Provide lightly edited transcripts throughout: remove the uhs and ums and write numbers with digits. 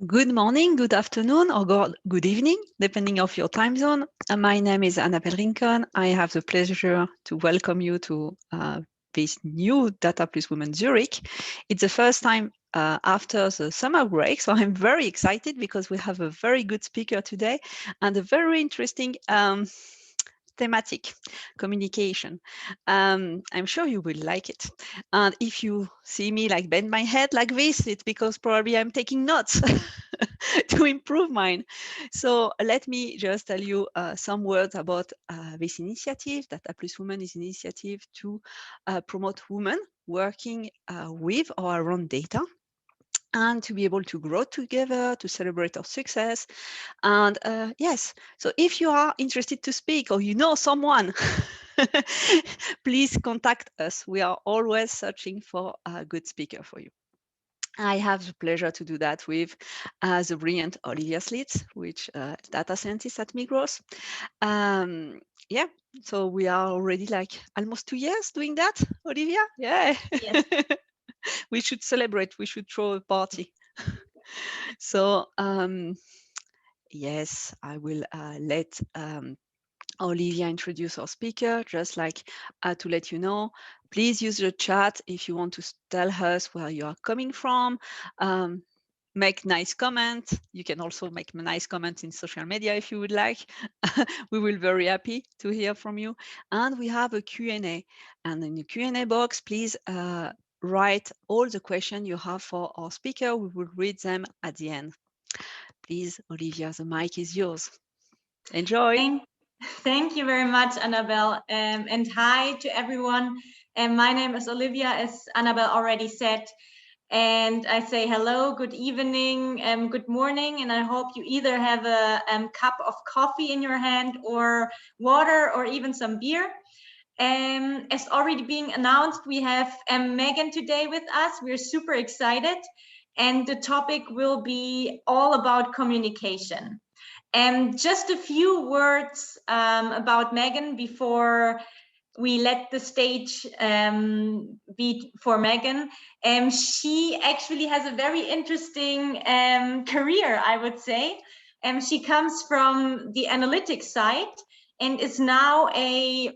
Good morning, good afternoon, or good evening, depending of your time zone. My name is Annabelle Rincon. I have the pleasure to welcome you to this new Data Plus Women Zurich. It's the first time after the summer break, so I'm very excited because we have a very good speaker today and a very interesting thematic communication. I'm sure you will like it. And if you see me like bend my head like this, it's because probably I'm taking notes to improve mine. So let me just tell you some words about this initiative. Data Plus Women is an initiative to promote women working with or around data, and to be able to grow together, to celebrate our success. And yes, so if you are interested to speak or you know someone, please contact us. We are always searching for a good speaker for you. I have the pleasure to do that with the brilliant Olivia Slits, which data scientist at Migros. Yeah, so we are already like almost 2 years doing that, Olivia. Yeah. Yes. We should celebrate. We should throw a party. So yes, I will let Olivia introduce our speaker, just like to let you know, please use the chat if you want to tell us where you are coming from. Make nice comments. You can also make nice comments in social media if you would like. We will be very happy to hear from you. And we have a Q&A. And in the Q&A box, please write all the questions you have for our speaker. We will read them at the end. Please, Olivia, the mic is yours. Enjoy. Thank you very much, Annabelle. And hi to everyone. My name is Olivia, as Annabelle already said. And I say hello, good evening, good morning. And I hope you either have a cup of coffee in your hand or water or even some beer. As already being announced, we have Megan today with us. We're super excited. And the topic will be all about communication. And just a few words about Megan before we let the stage be for Megan. She actually has a very interesting career, I would say. She comes from the analytics side and is now a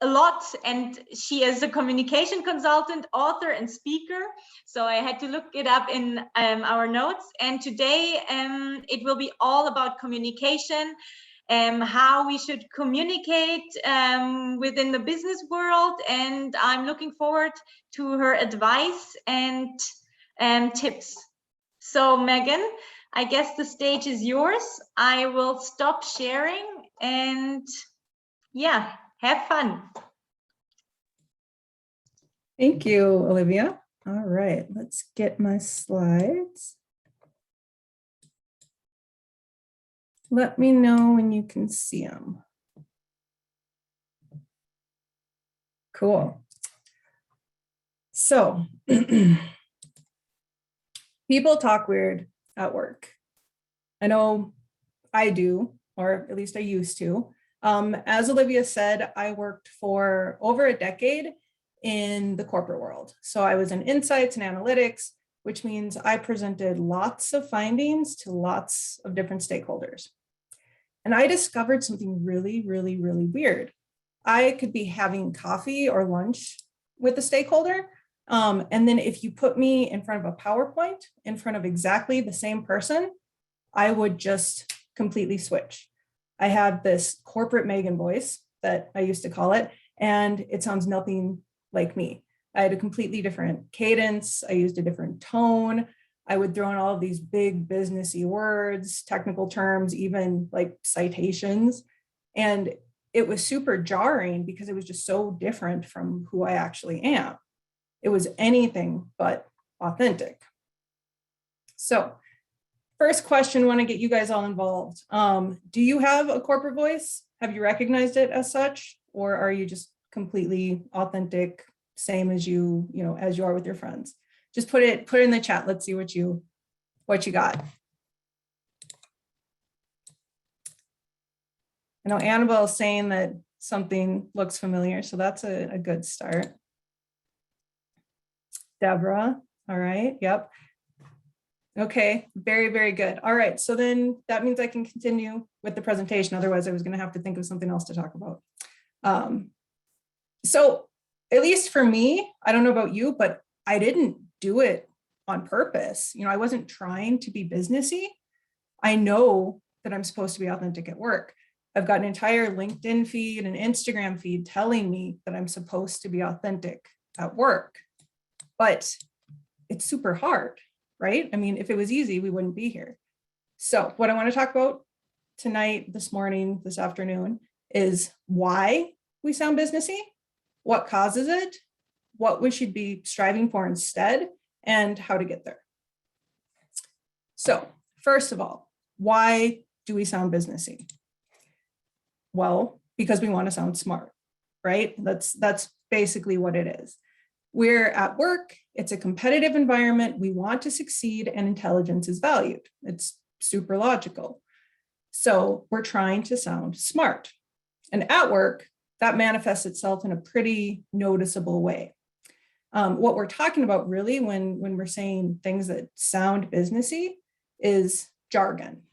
lot, and she is a communication consultant, author, and speaker. So I had to look it up in our notes. And today it will be all about communication, how we should communicate within the business world. And I'm looking forward to her advice and tips. So Megan, I guess the stage is yours. I will stop sharing and yeah, have fun. Thank you, Olivia. All right, let's get my slides. Let me know when you can see them. Cool. So, people talk weird at work. I know I do, or at least I used to. As Olivia said, I worked for over a decade in the corporate world. So I was in insights and analytics, which means I presented lots of findings to lots of different stakeholders. And I discovered something really, really, really weird. I could be having coffee or lunch with a stakeholder. And then if you put me in front of a PowerPoint in front of exactly the same person, I would just completely switch. I have this corporate Megan voice that I used to call it, and it sounds nothing like me. I had a completely different cadence. I used a different tone. I would throw in all of these big businessy words, technical terms, even like citations. And it was super jarring because it was just so different from who I actually am. It was anything but authentic. So first question, want to get you guys all involved. Do you have a corporate voice? Have you recognized it as such? Or are you just completely authentic, same as you are with your friends? Just put it in the chat. Let's see what you got. I know Annabelle is saying that something looks familiar, so that's a good start. Deborah, all right, yep. Okay, very, very good. All right, so then that means I can continue with the presentation. Otherwise, I was going to have to think of something else to talk about. So at least for me, I don't know about you, but I didn't do it on purpose. You know, I wasn't trying to be businessy. I know that I'm supposed to be authentic at work. I've got an entire LinkedIn feed and Instagram feed telling me that I'm supposed to be authentic at work, but it's super hard, right? I mean, if it was easy, we wouldn't be here. So what I want to talk about tonight, this morning, this afternoon, is why we sound businessy, what causes it, what we should be striving for instead, and how to get there. So first of all, why do we sound businessy? Well, because we want to sound smart, right? That's basically what it is. We're at work, it's a competitive environment, we want to succeed, and intelligence is valued. It's super logical. So we're trying to sound smart. And at work, that manifests itself in a pretty noticeable way. What we're talking about really when we're saying things that sound businessy is jargon.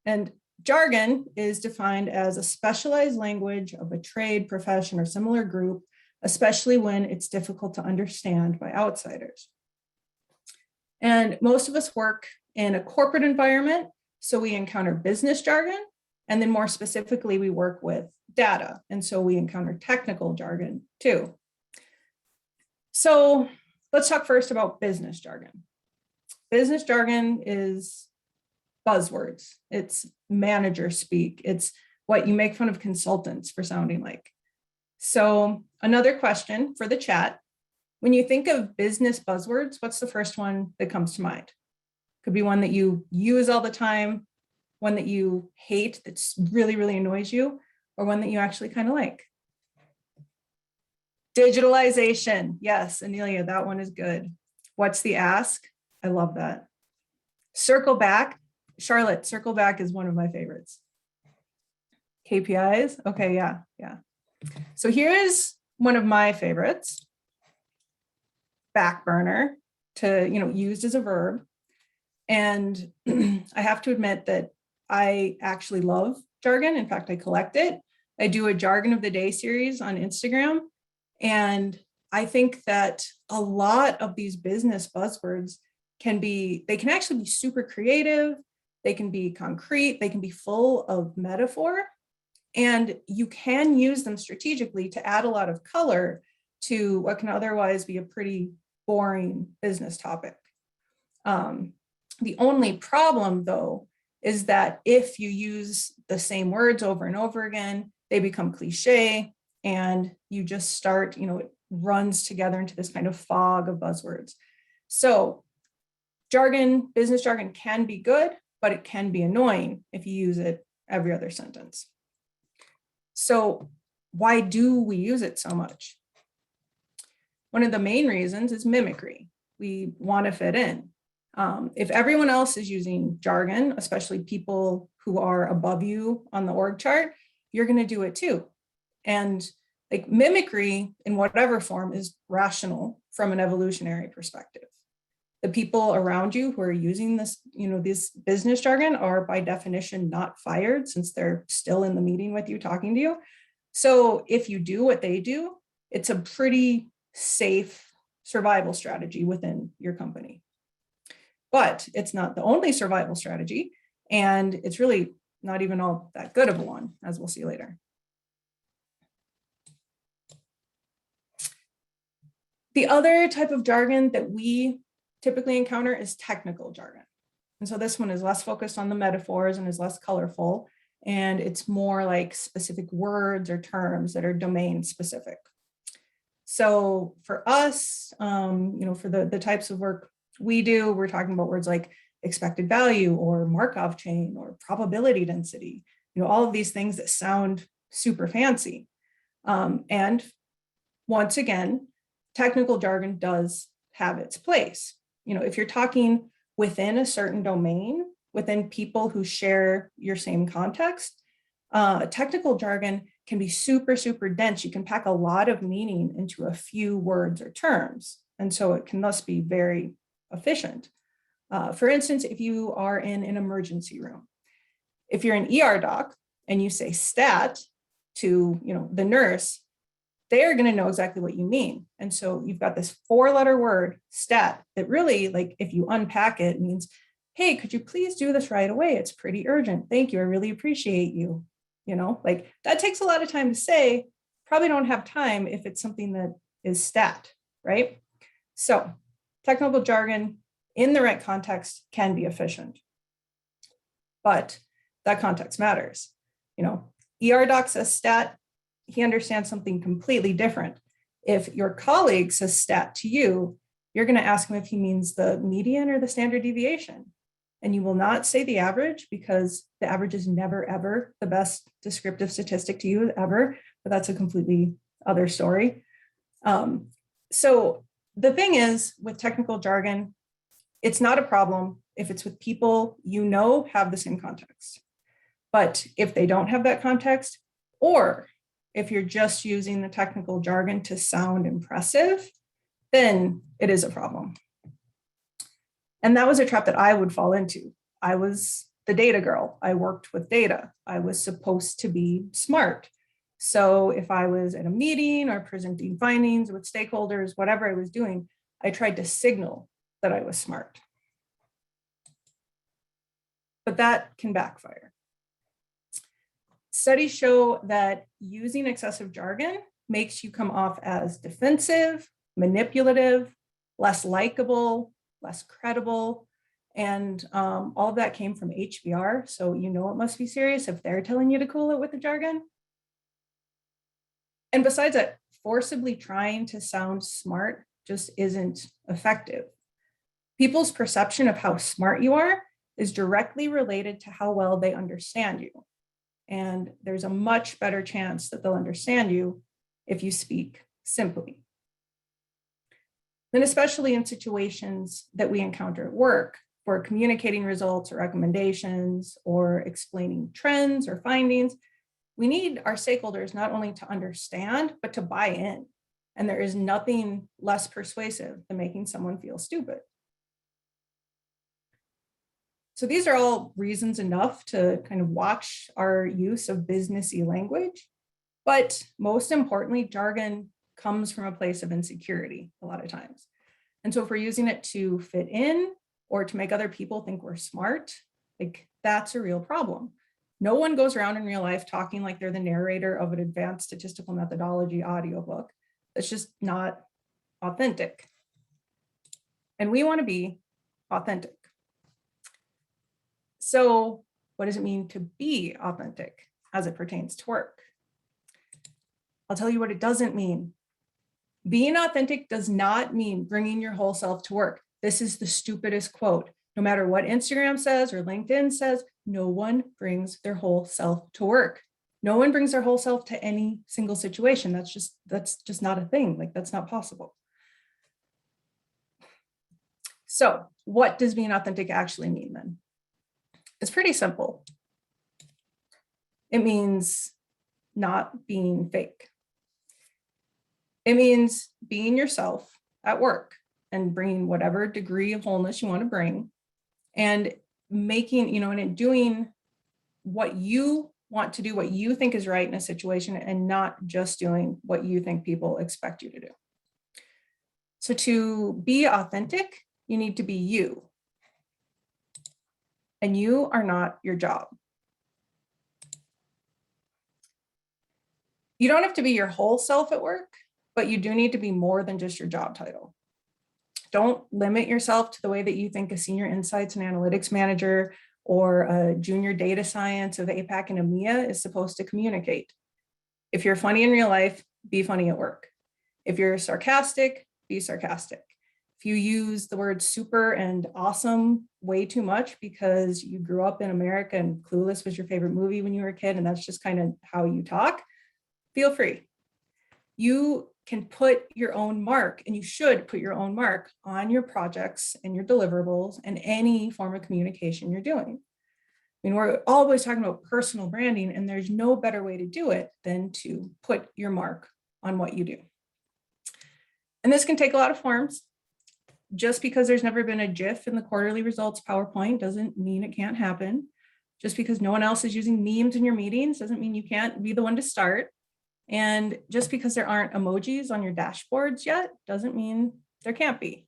And jargon is defined as a specialized language of a trade, profession, or similar group, especially when it's difficult to understand by outsiders. And most of us work in a corporate environment, so we encounter business jargon, and then more specifically, we work with data, and so we encounter technical jargon too. So let's talk first about business jargon. Business jargon is buzzwords. It's manager speak. It's what you make fun of consultants for sounding like. So another question for the chat, when you think of business buzzwords, what's the first one that comes to mind? Could be one that you use all the time, one that you hate that really, really annoys you, or one that you actually kind of like. Digitalization. Yes, Amelia, that one is good. What's the ask? I love that. Circle back. Charlotte, circle back is one of my favorites. KPIs. Okay, yeah. So here is one of my favorites. Back burner, to used as a verb. And I have to admit that I actually love jargon. In fact, I collect it. I do a Jargon of the Day series on Instagram. And I think that a lot of these business buzzwords they can actually be super creative. They can be concrete. They can be full of metaphor. And you can use them strategically to add a lot of color to what can otherwise be a pretty boring business topic. The only problem, though, is that if you use the same words over and over again, they become cliche, and you just start, it runs together into this kind of fog of buzzwords. So business jargon can be good, but it can be annoying if you use it every other sentence. So why do we use it so much? One of the main reasons is mimicry. We want to fit in. If everyone else is using jargon, especially people who are above you on the org chart, you're going to do it too. And like mimicry in whatever form is rational from an evolutionary perspective. The people around you who are using this, this business jargon are by definition not fired since they're still in the meeting with you, talking to you. So if you do what they do, it's a pretty safe survival strategy within your company. But it's not the only survival strategy, and it's really not even all that good of a one, as we'll see later. The other type of jargon that we typically encounter is technical jargon. And so this one is less focused on the metaphors and is less colorful, and it's more like specific words or terms that are domain specific. So for us, for the types of work we do, we're talking about words like expected value or Markov chain or probability density, all of these things that sound super fancy. And once again, technical jargon does have its place. If you're talking within a certain domain, within people who share your same context, technical jargon can be super, super dense. You can pack a lot of meaning into a few words or terms. And so it can thus be very efficient. For instance, if you are in an emergency room, if you're an ER doc and you say stat to the nurse, they're going to know exactly what you mean. And so you've got this 4-letter word, stat, that really, like, if you unpack it, means, hey, could you please do this right away? It's pretty urgent. Thank you. I really appreciate you. Like, that takes a lot of time to say. Probably don't have time if it's something that is stat, right? So technical jargon in the right context can be efficient, but that context matters. ER doc says stat, he understands something completely different. If your colleague says stat to you, you're going to ask him if he means the median or the standard deviation. And you will not say the average, because the average is never, ever the best descriptive statistic to you ever, but that's a completely other story. So the thing is, with technical jargon, it's not a problem if it's with people have the same context. But if they don't have that context, or if you're just using the technical jargon to sound impressive, then it is a problem. And that was a trap that I would fall into. I was the data girl. I worked with data. I was supposed to be smart. So if I was at a meeting or presenting findings with stakeholders, whatever I was doing, I tried to signal that I was smart. But that can backfire. Studies show that using excessive jargon makes you come off as defensive, manipulative, less likable, less credible. And all of that came from HBR. So it must be serious if they're telling you to cool it with the jargon. And besides that, forcibly trying to sound smart just isn't effective. People's perception of how smart you are is directly related to how well they understand you. And there's a much better chance that they'll understand you if you speak simply. Then, especially in situations that we encounter at work, for communicating results or recommendations or explaining trends or findings, we need our stakeholders not only to understand, but to buy in. And there is nothing less persuasive than making someone feel stupid. So these are all reasons enough to kind of watch our use of businessy language. But most importantly, jargon comes from a place of insecurity a lot of times. And so if we're using it to fit in or to make other people think we're smart, like, that's a real problem. No one goes around in real life talking like they're the narrator of an advanced statistical methodology audiobook. That's just not authentic. And we want to be authentic. So what does it mean to be authentic as it pertains to work? I'll tell you what it doesn't mean. Being authentic does not mean bringing your whole self to work. This is the stupidest quote. No matter what Instagram says or LinkedIn says, no one brings their whole self to work. No one brings their whole self to any single situation. That's just not a thing. Like, that's not possible. So what does being authentic actually mean then? It's pretty simple. It means not being fake. It means being yourself at work and bringing whatever degree of wholeness you want to bring, and making, and doing what you want to do, what you think is right in a situation, and not just doing what you think people expect you to do. So to be authentic, you need to be you. And you are not your job. You don't have to be your whole self at work, but you do need to be more than just your job title. Don't limit yourself to the way that you think a senior insights and analytics manager or a junior data science of APAC and EMEA is supposed to communicate. If you're funny in real life, be funny at work. If you're sarcastic, be sarcastic. If you use the word super and awesome way too much because you grew up in America and Clueless was your favorite movie when you were a kid, and that's just kind of how you talk, feel free. You can put your own mark, and you should put your own mark on your projects and your deliverables and any form of communication you're doing. I mean, we're always talking about personal branding, and there's no better way to do it than to put your mark on what you do. And this can take a lot of forms. just because there's never been a GIF in the quarterly results PowerPoint doesn't mean it can't happen. Just because no one else is using memes in your meetings doesn't mean you can't be the one to start. And just because there aren't emojis on your dashboards yet doesn't mean there can't be.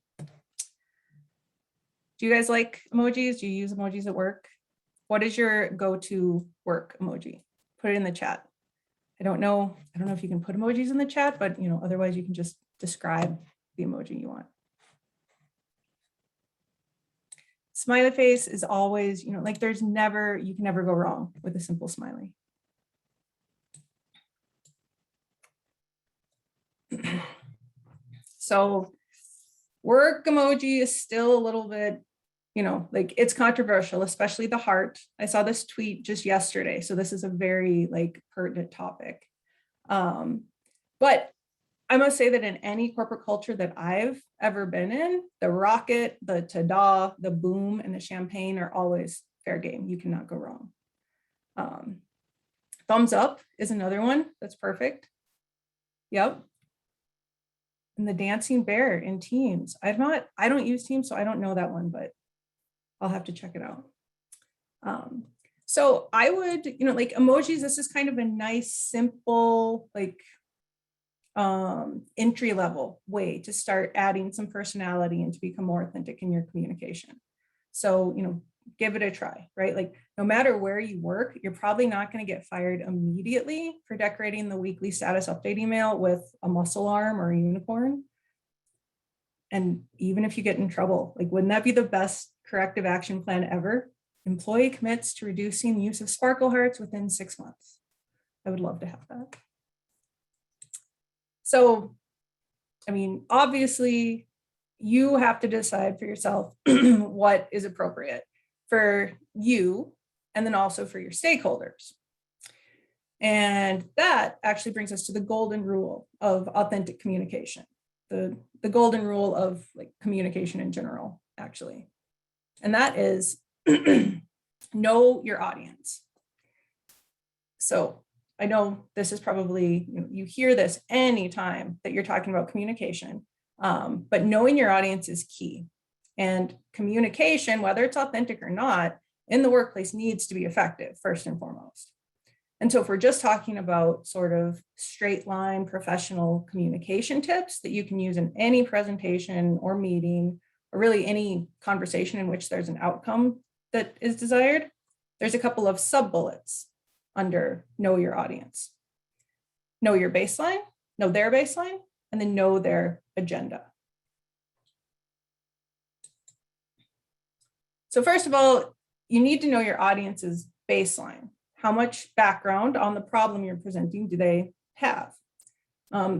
Do you guys like emojis? Do you use emojis at work? What is your go-to work emoji? Put it in the chat. I don't know if you can put emojis in the chat, but otherwise you can just describe the emoji you want. Smiley face is always, like you can never go wrong with a simple smiley. So work emoji is still a little bit, like it's controversial, especially the heart. I saw this tweet just yesterday. So this is a very pertinent topic. But I must say that in any corporate culture that I've ever been in, the rocket, the ta-da, the boom, and the champagne are always fair game. You cannot go wrong. Thumbs up is another one that's perfect. Yep. And the dancing bear in Teams. I don't use Teams, so I don't know that one, but I'll have to check it out. So I would, emojis, this is kind of a nice, simple, entry level way to start adding some personality and to become more authentic in your communication. So, give it a try, right? No matter where you work, you're probably not going to get fired immediately for decorating the weekly status update email with a muscle arm or a unicorn. And even if you get in trouble, wouldn't that be the best corrective action plan ever? Employee commits to reducing the use of sparkle hearts within 6 months. I would love to have that. So, obviously, you have to decide for yourself what is appropriate for you and then also for your stakeholders. And that actually brings us to the golden rule of authentic communication, the golden rule of communication in general, actually. And that is know your audience. So I know this is probably, you hear this anytime that you're talking about communication, but knowing your audience is key. And communication, whether it's authentic or not, in the workplace needs to be effective, first and foremost. And so if we're just talking about sort of straight line professional communication tips that you can use in any presentation or meeting, or really any conversation in which there's an outcome that is desired, there's a couple of sub-bullets under know your audience. Know your baseline, know their baseline, and then know their agenda. So first of all, you need to know your audience's baseline. How much background on the problem you're presenting do they have?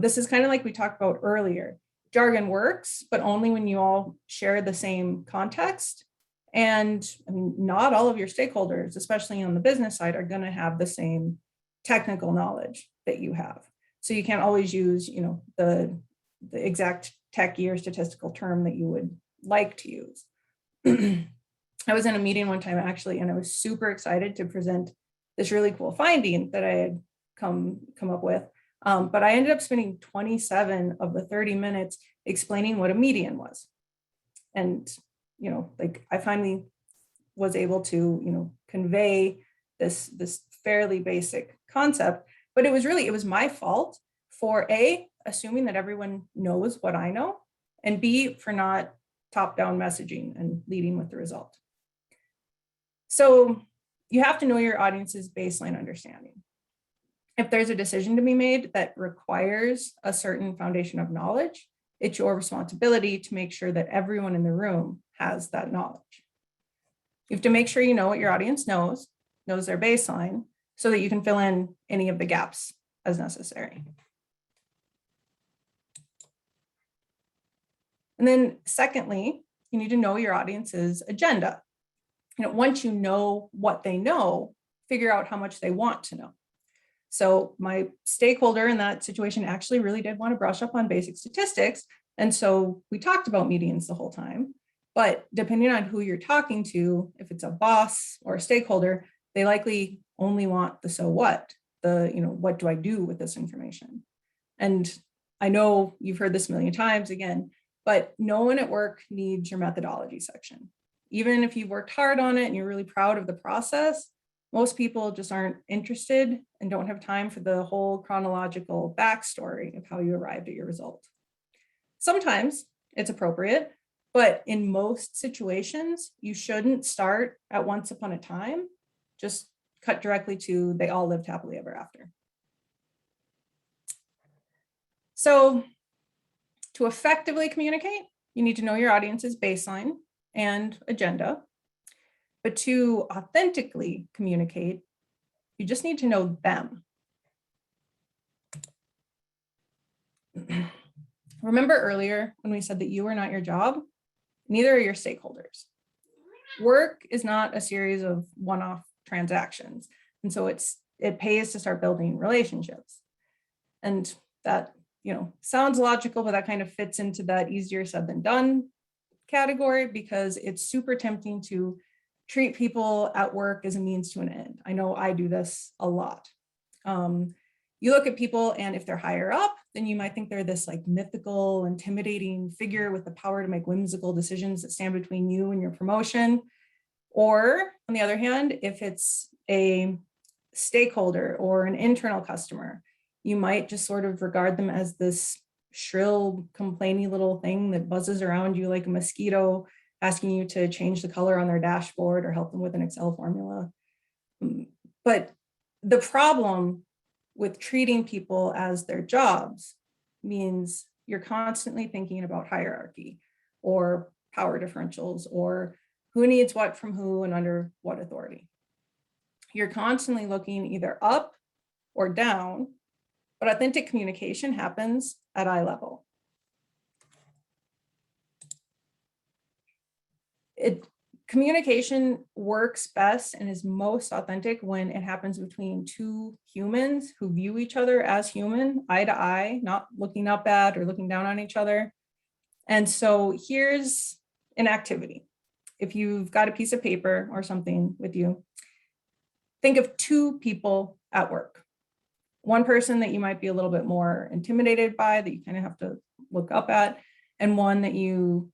This is kind of like we talked about earlier. Jargon works, but only when you all share the same context. And not all of your stakeholders, especially on the business side, are going to have the same technical knowledge that you have. So you can't always use, the exact techie or statistical term that you would like to use. I was in a meeting one time actually, and I was super excited to present this really cool finding that I had come up with. But I ended up spending 27 of the 30 minutes explaining what a median was. And, I finally was able to, convey this fairly basic concept, but it was my fault for A, assuming that everyone knows what I know, and B, for not top-down messaging and leading with the result. So you have to know your audience's baseline understanding. If there's a decision to be made that requires a certain foundation of knowledge, it's your responsibility to make sure that everyone in the room has that knowledge. You have to make sure you know what your audience knows their baseline, so that you can fill in any of the gaps as necessary. And then secondly, you need to know your audience's agenda. Once you know what they know, figure out how much they want to know. So my stakeholder in that situation actually really did want to brush up on basic statistics. And so we talked about medians the whole time, but depending on who you're talking to, if it's a boss or a stakeholder, they likely only want the so what, what do I do with this information? And I know you've heard this a million times. Again, but no one at work needs your methodology section. Even if you've worked hard on it and you're really proud of the process, most people just aren't interested and don't have time for the whole chronological backstory of how you arrived at your result. Sometimes it's appropriate, but in most situations, you shouldn't start at once upon a time. Just cut directly to they all lived happily ever after. So to effectively communicate, you need to know your audience's baseline and agenda. But to authentically communicate, you just need to know them. Remember earlier when we said that you are not your job? Neither are your stakeholders. Work is not a series of one-off transactions. And so it pays to start building relationships. And that, sounds logical, but that kind of fits into that easier said than done category, because it's super tempting to treat people at work as a means to an end. I know I do this a lot. You look at people, and if they're higher up, then you might think they're this like mythical, intimidating figure with the power to make whimsical decisions that stand between you and your promotion. Or on the other hand, if it's a stakeholder or an internal customer, you might just sort of regard them as this shrill, complaining little thing that buzzes around you like a mosquito, asking you to change the color on their dashboard or help them with an Excel formula. But the problem with treating people as their jobs means you're constantly thinking about hierarchy or power differentials or who needs what from who and under what authority. You're constantly looking either up or down, but authentic communication happens at eye level. Communication works best and is most authentic when it happens between two humans who view each other as human, eye to eye, not looking up at or looking down on each other. And so here's an activity. If you've got a piece of paper or something with you, think of two people at work. One person that you might be a little bit more intimidated by, that you kind of have to look up at, and one that you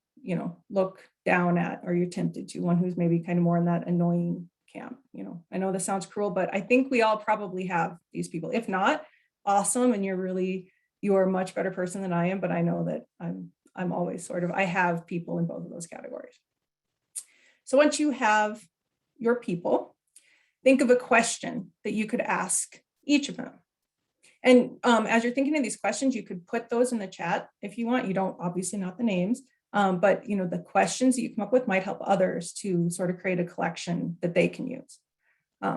look down at, or you're tempted to, one who's maybe kind of more in that annoying camp. I know this sounds cruel, but I think we all probably have these people. If not, awesome, and you are a much better person than I am, but I know that I'm always I have people in both of those categories. So once you have your people, think of a question that you could ask each of them. And as you're thinking of these questions, you could put those in the chat if you want. You don't, obviously not the names, but the questions that you come up with might help others to sort of create a collection that they can use.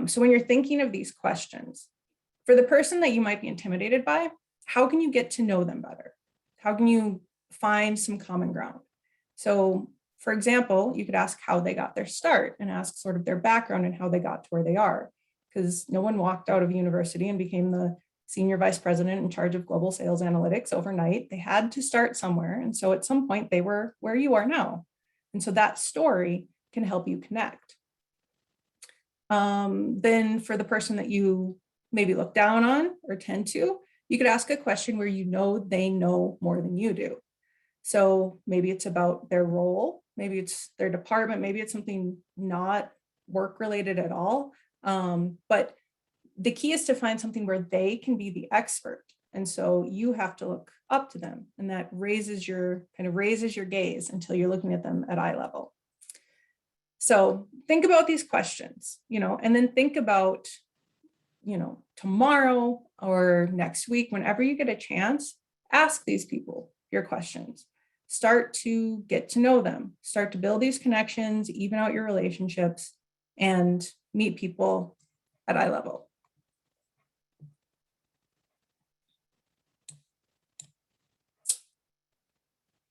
So when you're thinking of these questions, for the person that you might be intimidated by, how can you get to know them better? How can you find some common ground? So for example, you could ask how they got their start and ask sort of their background and how they got to where they are, because no one walked out of university and became the senior vice president in charge of global sales analytics overnight. They had to start somewhere. And so at some point they were where you are now. And so that story can help you connect. Then for the person that you maybe look down on or tend to, you could ask a question where they know more than you do. So maybe it's about their role, maybe it's their department, maybe it's something not work related at all. But the key is to find something where they can be the expert. And so you have to look up to them, and that raises your gaze until you're looking at them at eye level. So think about these questions, and then think about, tomorrow or next week, whenever you get a chance, ask these people your questions. Start to get to know them, start to build these connections, even out your relationships, and meet people at eye level.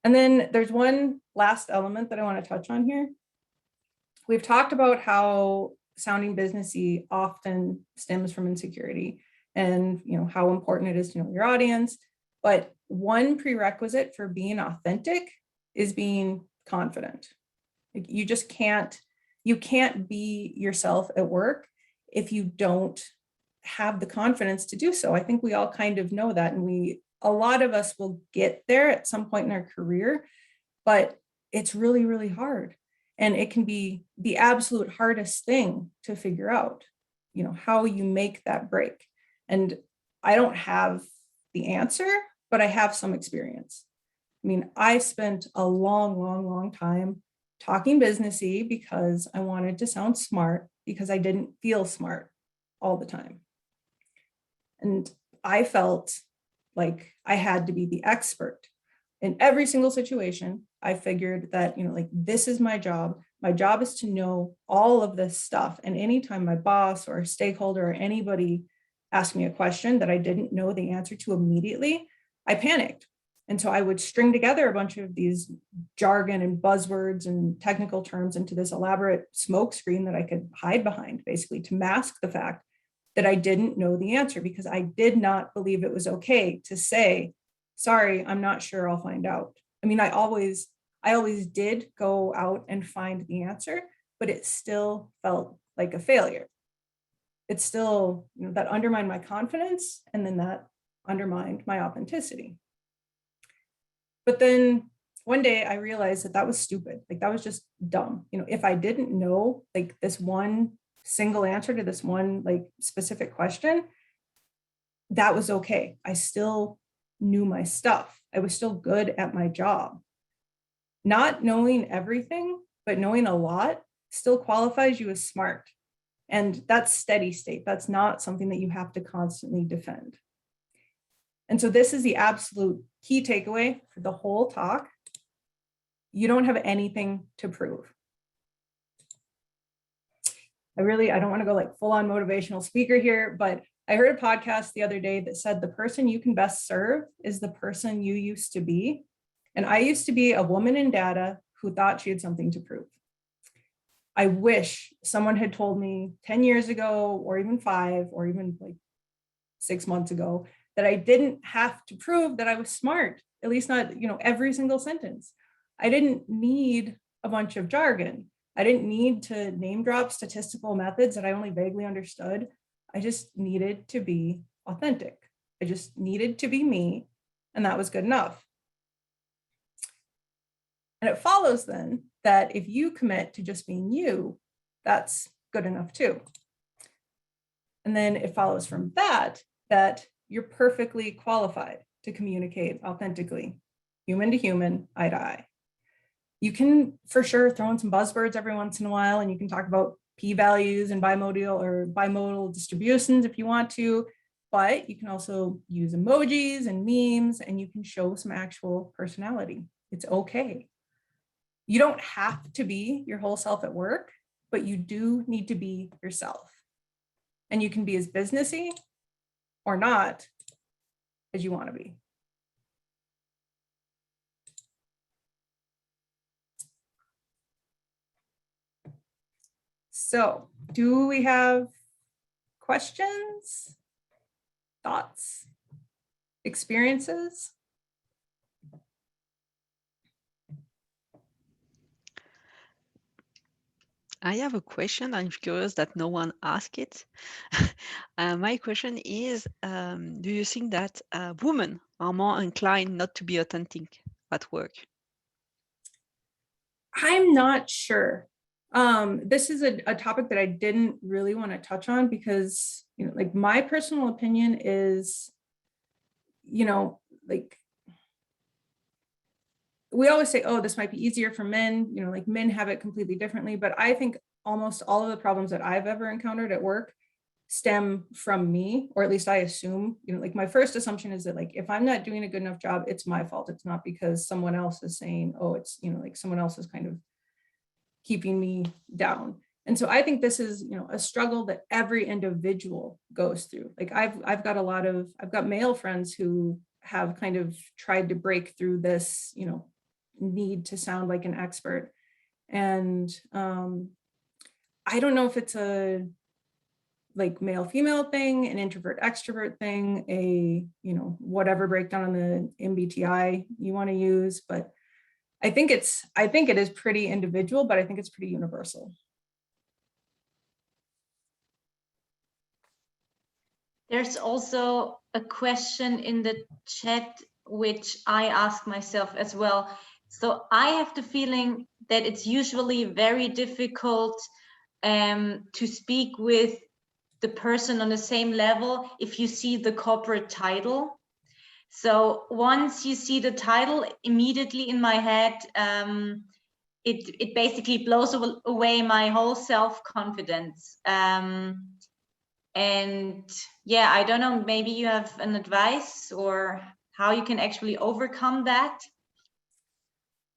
And then there's one last element that I want to touch on here. We've talked about how sounding businessy often stems from insecurity and how important it is to know your audience. But one prerequisite for being authentic is being confident. You can't be yourself at work if you don't have the confidence to do so. I think we all kind of know that, and a lot of us will get there at some point in our career, but it's really, really hard. And it can be the absolute hardest thing to figure out, how you make that break. And I don't have the answer, but I have some experience. I mean, I spent a long, long, long time talking businessy because I wanted to sound smart, because I didn't feel smart all the time. And I felt like I had to be the expert in every single situation. I figured that, this is my job. My job is to know all of this stuff. And anytime my boss or a stakeholder or anybody asked me a question that I didn't know the answer to immediately, I panicked. And so I would string together a bunch of these jargon and buzzwords and technical terms into this elaborate smoke screen that I could hide behind, basically to mask the fact that I didn't know the answer, because I did not believe it was okay to say, sorry, I'm not sure, I'll find out. I mean, I always did go out and find the answer, but it still felt like a failure. It still, that undermined my confidence, and then that undermined my authenticity. But then one day I realized that was stupid. Like, that was just dumb. If I didn't know like this one single answer to this one like specific question, that was okay. I still knew my stuff. I was still good at my job. Not knowing everything, but knowing a lot still qualifies you as smart. And that's steady state. That's not something that you have to constantly defend. And so this is the absolute key takeaway for the whole talk. You don't have anything to prove. I don't want to go like full on motivational speaker here, but I heard a podcast the other day that said the person you can best serve is the person you used to be. And I used to be a woman in data who thought she had something to prove. I wish someone had told me 10 years ago, or even 5, or even like 6 months ago, that I didn't have to prove that I was smart, at least not, every single sentence. I didn't need a bunch of jargon. I didn't need to name drop statistical methods that I only vaguely understood. I just needed to be authentic. I just needed to be me, and that was good enough. And it follows then that if you commit to just being you, that's good enough too. And then it follows from that you're perfectly qualified to communicate authentically, human to human, eye to eye. You can for sure throw in some buzzwords every once in a while, and you can talk about p-values and bimodal distributions if you want to, but you can also use emojis and memes, and you can show some actual personality. It's okay. You don't have to be your whole self at work, but you do need to be yourself. And you can be as businessy or not as you want to be. So, do we have questions, thoughts, experiences? I have a question. I'm curious that no one asked it. My question is, do you think that women are more inclined not to be authentic at work? I'm not sure. This is a topic that I didn't really want to touch on because, like, my personal opinion is, like, we always say, oh, this might be easier for men, like men have it completely differently. But I think almost all of the problems that I've ever encountered at work stem from me, or at least I assume, like my first assumption is that, like, if I'm not doing a good enough job, it's my fault. It's not because someone else is saying, oh, it's, like someone else is kind of keeping me down. And so I think this is, a struggle that every individual goes through. Like I've got male friends who have kind of tried to break through this, need to sound like an expert. And I don't know if it's a like male female thing, an introvert extrovert thing, a whatever breakdown on the MBTI you want to use, but I think it is pretty individual, but I think it's pretty universal. There's also a question in the chat which I ask myself as well. So I have the feeling that it's usually very difficult to speak with the person on the same level if you see the corporate title. So once you see the title, immediately in my head, it basically blows away my whole self-confidence. And yeah, I don't know, maybe you have an advice or how you can actually overcome that.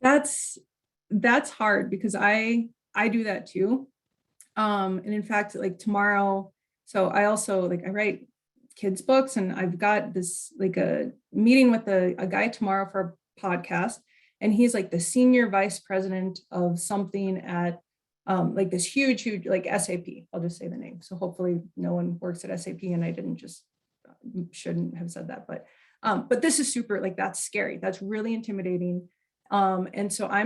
That's hard because I do that too. And in fact, like tomorrow, so I also I write kids books, and I've got this like a meeting with a guy tomorrow for a podcast, and he's like the senior vice president of something at like this huge like SAP. I'll just say the name. So hopefully no one works at SAP, and I shouldn't have said that, but this is super, like, that's scary. That's really intimidating. And so I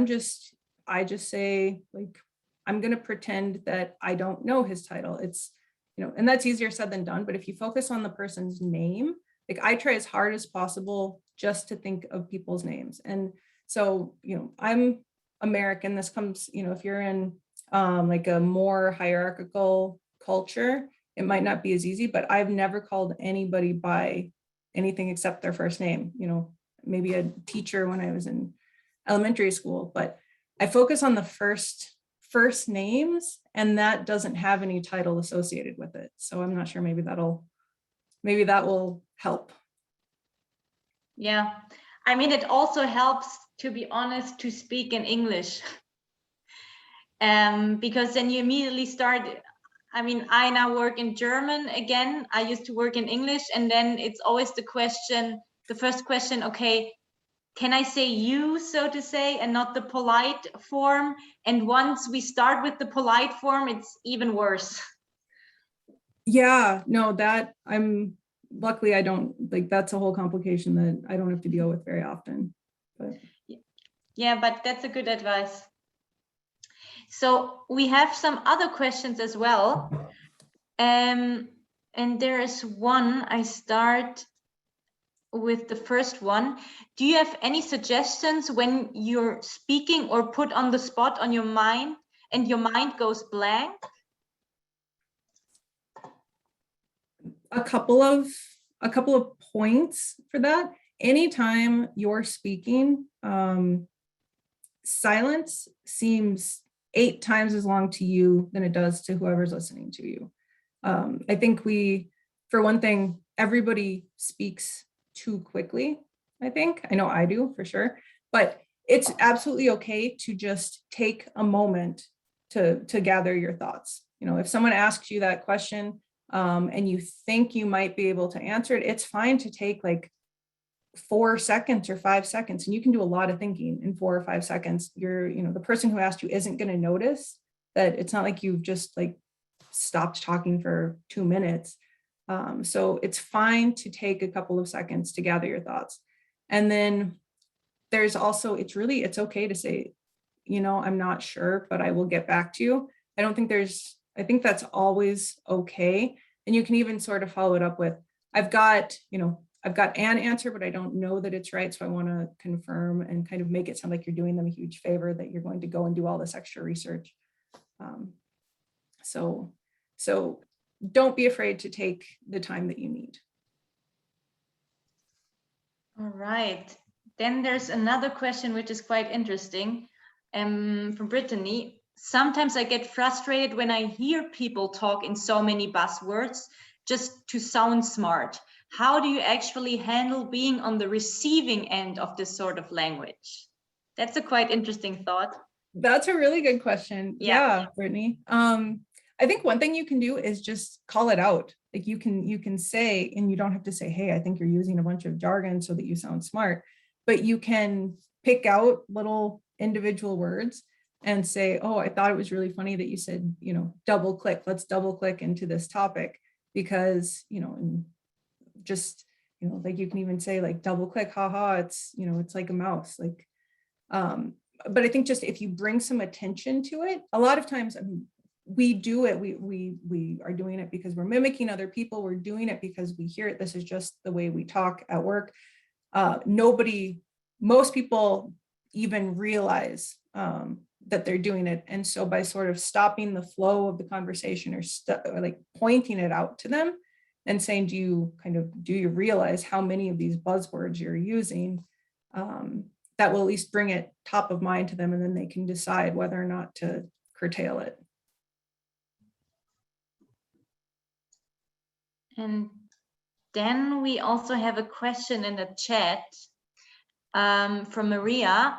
just say, like, I'm going to pretend that I don't know his title. It's, and that's easier said than done. But if you focus on the person's name, like, I try as hard as possible just to think of people's names. And so, I'm American. This comes, if you're in like a more hierarchical culture, it might not be as easy, but I've never called anybody by anything except their first name, maybe a teacher when I was in elementary school, but I focus on the first names, and that doesn't have any title associated with it. So I'm not sure, maybe that will help. Yeah, I mean, it also helps, to be honest, to speak in English. Because then you immediately start, I mean, I now work in German again. I used to work in English, and then it's always the first question, okay, can I say you, so to say, and not the polite form? And once we start with the polite form, it's even worse. Yeah, no, luckily I don't, like, that's a whole complication that I don't have to deal with very often. But yeah, but that's a good advice. So we have some other questions as well. And there is one. I start with the first one. Do you have any suggestions when you're speaking or put on the spot on your mind and your mind goes blank? A couple of points for that. Anytime you're speaking, silence seems 8 times as long to you than it does to whoever's listening to you. I think for one thing, everybody speaks too quickly. I know I do, for sure, but it's absolutely okay to just take a moment to gather your thoughts. If someone asks you that question, and you think you might be able to answer it, it's fine to take like 4 seconds or 5 seconds, and you can do a lot of thinking in 4 or 5 seconds. The person who asked you isn't going to notice that. It's not like you've just like stopped talking for 2 minutes. So it's fine to take a couple of seconds to gather your thoughts. And then there's also, it's okay to say, I'm not sure, but I will get back to you. I think that's always okay. And you can even sort of follow it up with, I've got an answer, but I don't know that it's right. So I want to confirm, and kind of make it sound like you're doing them a huge favor, that you're going to go and do all this extra research. So don't be afraid to take the time that you need. All right. Then there's another question, which is quite interesting, from Brittany. Sometimes I get frustrated when I hear people talk in so many buzzwords just to sound smart. How do you actually handle being on the receiving end of this sort of language? That's a quite interesting thought. That's a really good question. Yeah, Brittany. I think one thing you can do is just call it out. Like, you can say, and you don't have to say, hey, I think you're using a bunch of jargon so that you sound smart, but you can pick out little individual words and say, oh, I thought it was really funny that you said, double click. Let's double click into this topic, because, and just, like, you can even say, like, double click, haha, it's, it's like a mouse, like, but I think just if you bring some attention to it, a lot of times, we do it, we are doing it because we're mimicking other people. We're doing it because we hear it. This is just the way we talk at work. Most people even realize that they're doing it. And so by sort of stopping the flow of the conversation or like pointing it out to them and saying, do you realize how many of these buzzwords you're using? That will at least bring it top of mind to them, and then they can decide whether or not to curtail it. And then we also have a question in the chat from Maria.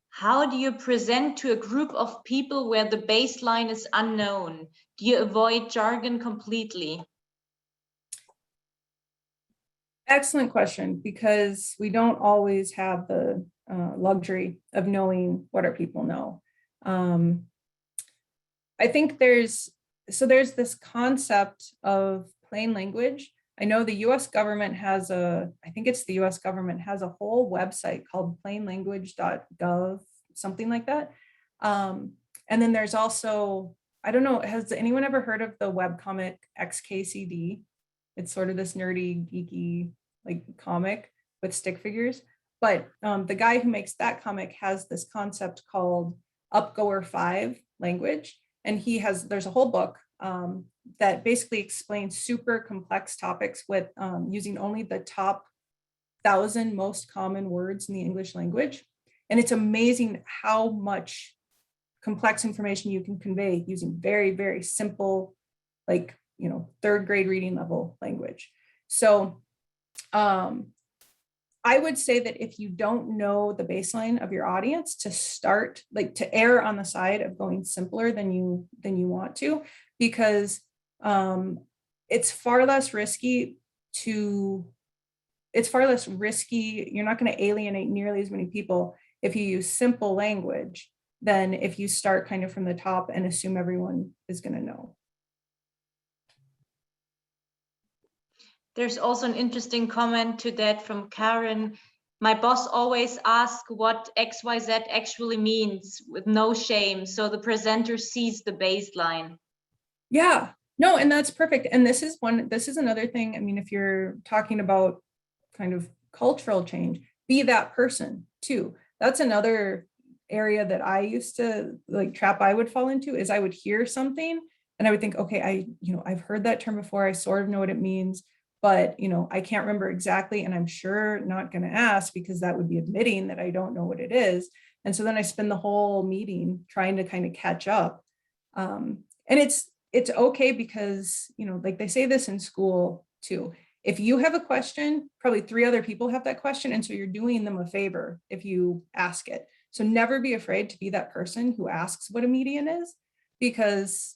How do you present to a group of people where the baseline is unknown? Do you avoid jargon completely? Excellent question, because we don't always have the luxury of knowing what our people know. I think there's this concept of plain language. I know the US government has a whole website called plainlanguage.gov, something like that. And then there's also, I don't know, has anyone ever heard of the webcomic XKCD? It's sort of this nerdy, geeky, like comic with stick figures. But the guy who makes that comic has this concept called Upgoer 5 language. And there's a whole book that basically explains super complex topics with using only the top 1,000 most common words in the English language. And it's amazing how much complex information you can convey using very, very simple, like, third grade reading level language. So I would say that if you don't know the baseline of your audience, to err on the side of going simpler than you want to, because it's far less risky. You're not going to alienate nearly as many people if you use simple language than if you start kind of from the top and assume everyone is going to know. There's also an interesting comment to that from Karen. My boss always asks what XYZ actually means with no shame, so the presenter sees the baseline. Yeah, no, and that's perfect. And this is another thing. I mean, if you're talking about kind of cultural change, be that person too. That's another area that I used to trap I would fall into, is I would hear something and I would think, okay, I've heard that term before. I sort of know what it means, but I can't remember exactly, and I'm sure not going to ask, because that would be admitting that I don't know what it is. And so then I spend the whole meeting trying to kind of catch up. And it's okay, because like they say this in school too. If you have a question, probably 3 other people have that question, and so you're doing them a favor if you ask it. So never be afraid to be that person who asks what a median is, because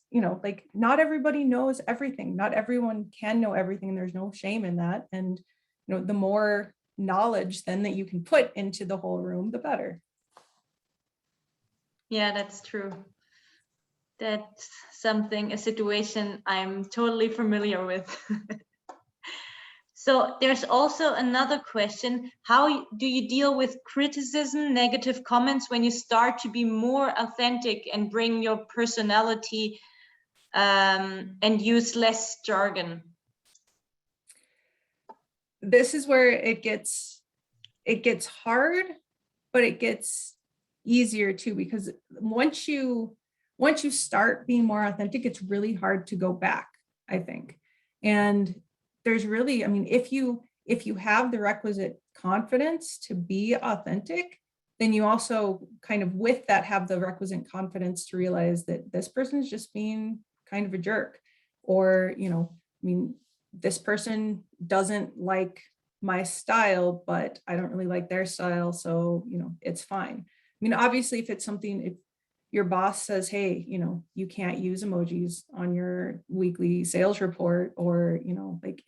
not everybody knows everything. Not everyone can know everything, and there's no shame in that. And the more knowledge then that you can put into the whole room, the better. Yeah, that's true. That's a situation I'm totally familiar with. So there's also another question. How do you deal with criticism, negative comments, when you start to be more authentic and bring your personality and use less jargon? This is where it gets hard, but it gets easier too, because once you start being more authentic, it's really hard to go back, I think. And there's really, if you have the requisite confidence to be authentic, then you also kind of with that have the requisite confidence to realize that this person is just being kind of a jerk, or this person doesn't like my style, but I don't really like their style, so it's fine. Obviously, if it's something, if your boss says, hey, you can't use emojis on your weekly sales report, or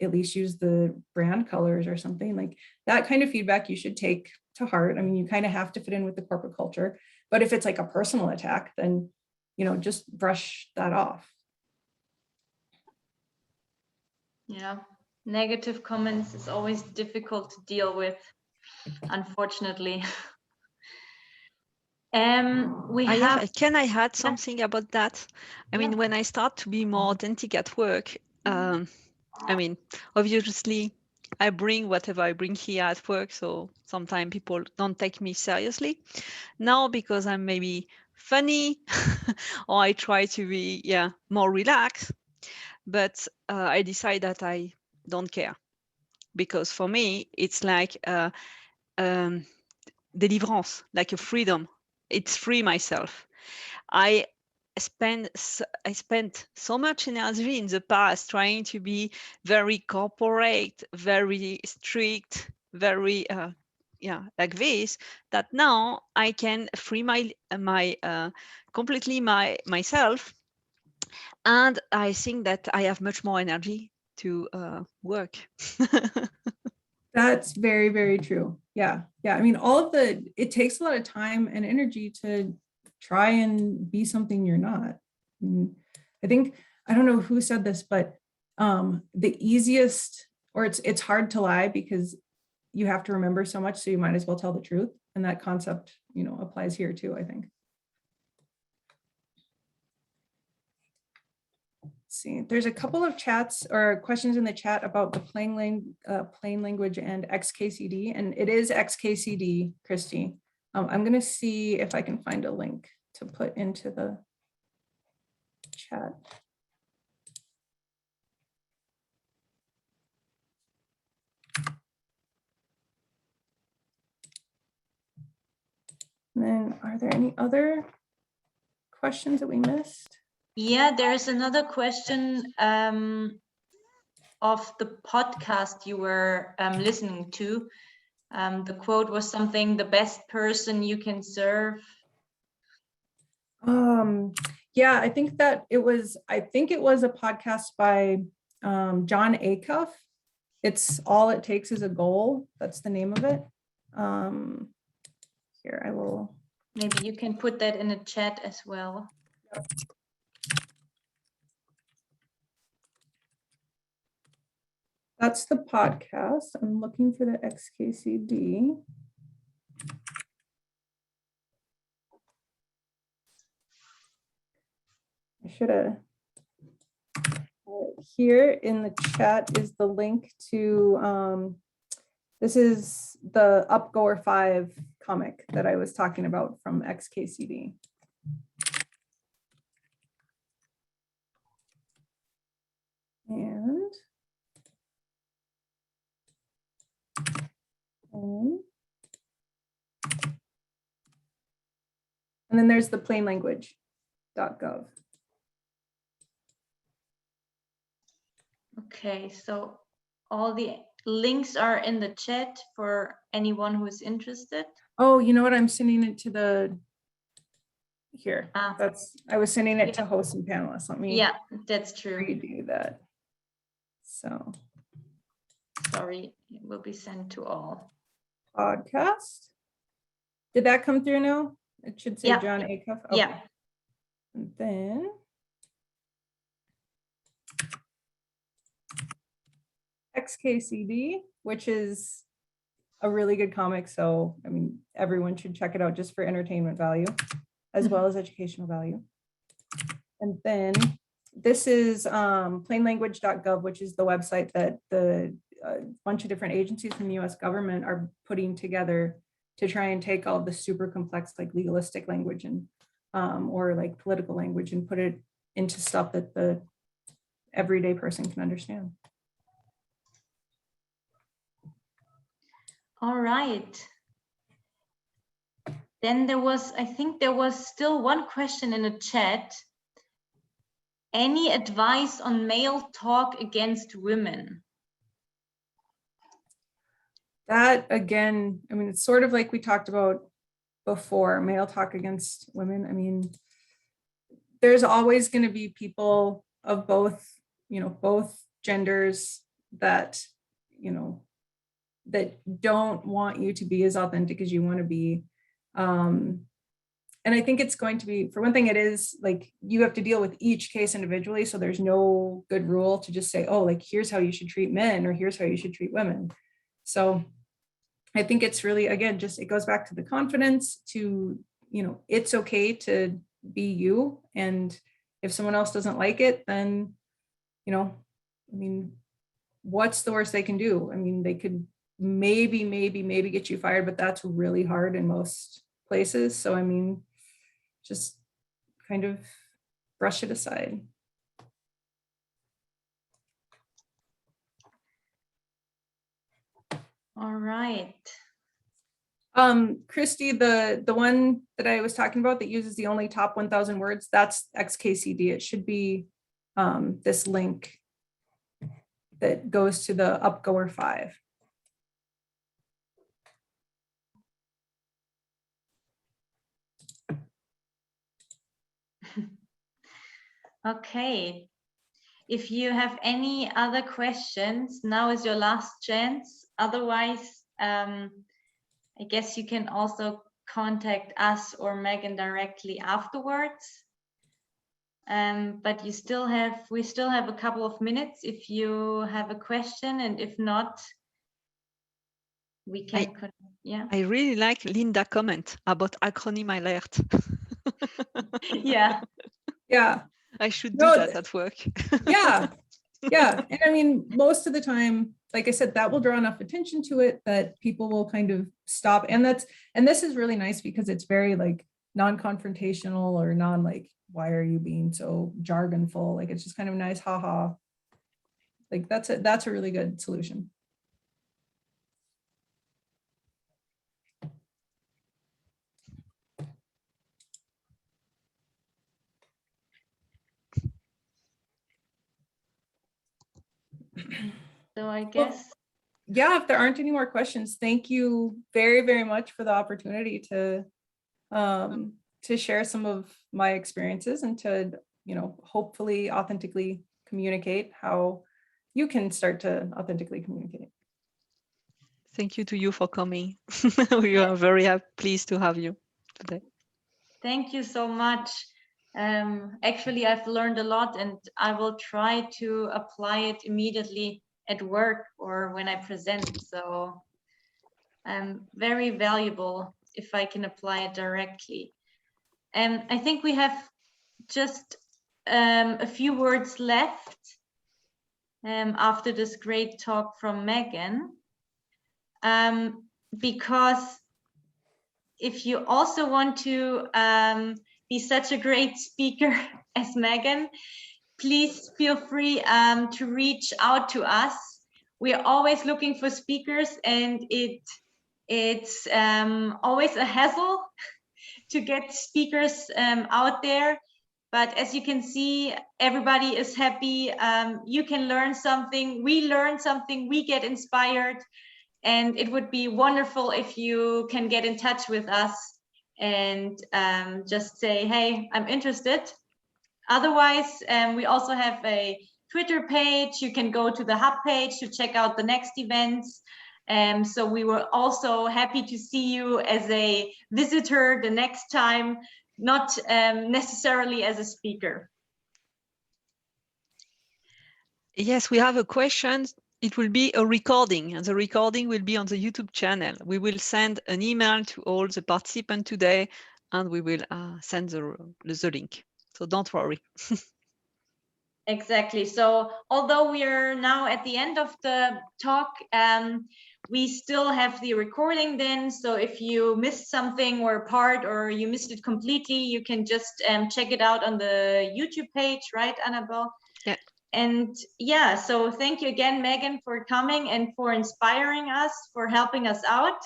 at least use the brand colors or something, like that kind of feedback you should take to heart. You kind of have to fit in with the corporate culture. But if it's like a personal attack, then just brush that off. Yeah, negative comments is always difficult to deal with, unfortunately. Can I add something about that? When I start to be more authentic at work, obviously I bring whatever I bring here at work. So sometimes people don't take me seriously. Now because I'm maybe funny or I try to be more relaxed. But I decide that I don't care, because for me it's like deliverance, like a freedom. It's free myself. I spent so much energy in the past trying to be very corporate, very strict, very like this, that now I can free my completely myself, and I think that I have much more energy to work. That's very, very true. Yeah. Yeah. I mean, it takes a lot of time and energy to try and be something you're not. And I think, I don't know who said this, but the easiest, or it's hard to lie because you have to remember so much, so you might as well tell the truth. And that concept, applies here too, I think. See, there's a couple of chats or questions in the chat about the plain language and XKCD, and it is XKCD, Christy. I'm going to see if I can find a link to put into the chat. And then, are there any other questions that we missed? Yeah, there's another question of the podcast you were listening to. The quote was something, the best person you can serve. Yeah, I think it was a podcast by John Acuff. It's All It Takes Is a Goal. That's the name of it. Here, I will. Maybe you can put that in the chat as well. Yep. That's the podcast. I'm looking for the XKCD. I should have. Here in the chat is the link to, this is the Upgoer 5 comic that I was talking about from XKCD. And then there's the plainlanguage.gov. Okay, so all the links are in the chat for anyone who is interested. Oh, you know what? I'm sending it to the here. I was sending it to hosts and panelists. Let me. Yeah, that's true. Redo that. So. Sorry, it will be sent to all. Podcast. Did that come through now? It should say John Acuff. Okay. Yeah. And then. XKCD, which is a really good comic. So, I mean, everyone should check it out just for entertainment value, as well as educational value. And then this is plainlanguage.gov, which is the website that the bunch of different agencies from the US government are putting together to try and take all the super complex, like legalistic language and or like political language and put it into stuff that the everyday person can understand. All right. Then I think there was still one question in the chat. Any advice on male talk against women? That again, I mean, it's sort of like we talked about before, male talk against women. I mean, there's always going to be people of both genders that, that don't want you to be as authentic as you want to be. And I think it's going to be, for one thing, it is like you have to deal with each case individually. So there's no good rule to just say, oh, like, here's how you should treat men or here's how you should treat women. So I think it's really, again, just it goes back to the confidence to, it's okay to be you. And if someone else doesn't like it, then, I mean, what's the worst they can do? I mean, they could maybe get you fired, but that's really hard in most places. So, I mean, just kind of brush it aside. All right. Christy, the one that I was talking about that uses the only top 1,000 words, that's XKCD. It should be this link that goes to the Upgoer 5. Okay. If you have any other questions, now is your last chance. Otherwise, I guess you can also contact us or Megan directly afterwards. But we still have a couple of minutes if you have a question, and if not, we can. I really like Linda's comment about acronym alert. Yeah. Yeah. I should do that at work. Yeah. Yeah. And I mean, most of the time, like I said, that will draw enough attention to it that people will kind of stop. And this is really nice because it's very like non-confrontational or like, why are you being so jargonful? Like, it's just kind of nice, haha. Like that's a really good solution. So I guess. Well, yeah, if there aren't any more questions, thank you very, very much for the opportunity to share some of my experiences and to, hopefully authentically communicate how you can start to authentically communicate. Thank you to you for coming. We are very pleased to have you today. Thank you so much. Actually, I've learned a lot, and I will try to apply it immediately at work or when I present. So very valuable if I can apply it directly. And I think we have just a few words left after this great talk from Megan. Because if you also want to be such a great speaker as Megan, please feel free to reach out to us. We are always looking for speakers, and it's always a hassle to get speakers out there. But as you can see, everybody is happy. You can learn something. We learn something. We get inspired. And it would be wonderful if you can get in touch with us and just say, hey, I'm interested. Otherwise, we also have a Twitter page. You can go to the Hub page to check out the next events. So we were also happy to see you as a visitor the next time, not necessarily as a speaker. Yes, we have a question. It will be a recording, and the recording will be on the YouTube channel. We will send an email to all the participants today, and we will send the link. So don't worry. Exactly. So although we are now at the end of the talk, we still have the recording then. So if you missed something or a part, or you missed it completely, you can just check it out on the YouTube page, right, Annabelle? Yeah. And yeah, so thank you again, Megan, for coming and for inspiring us, for helping us out.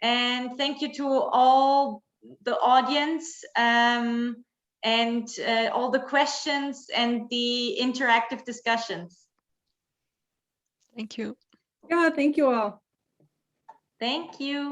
And thank you to all the audience and all the questions and the interactive discussions. Thank you. Yeah, thank you all. Thank you.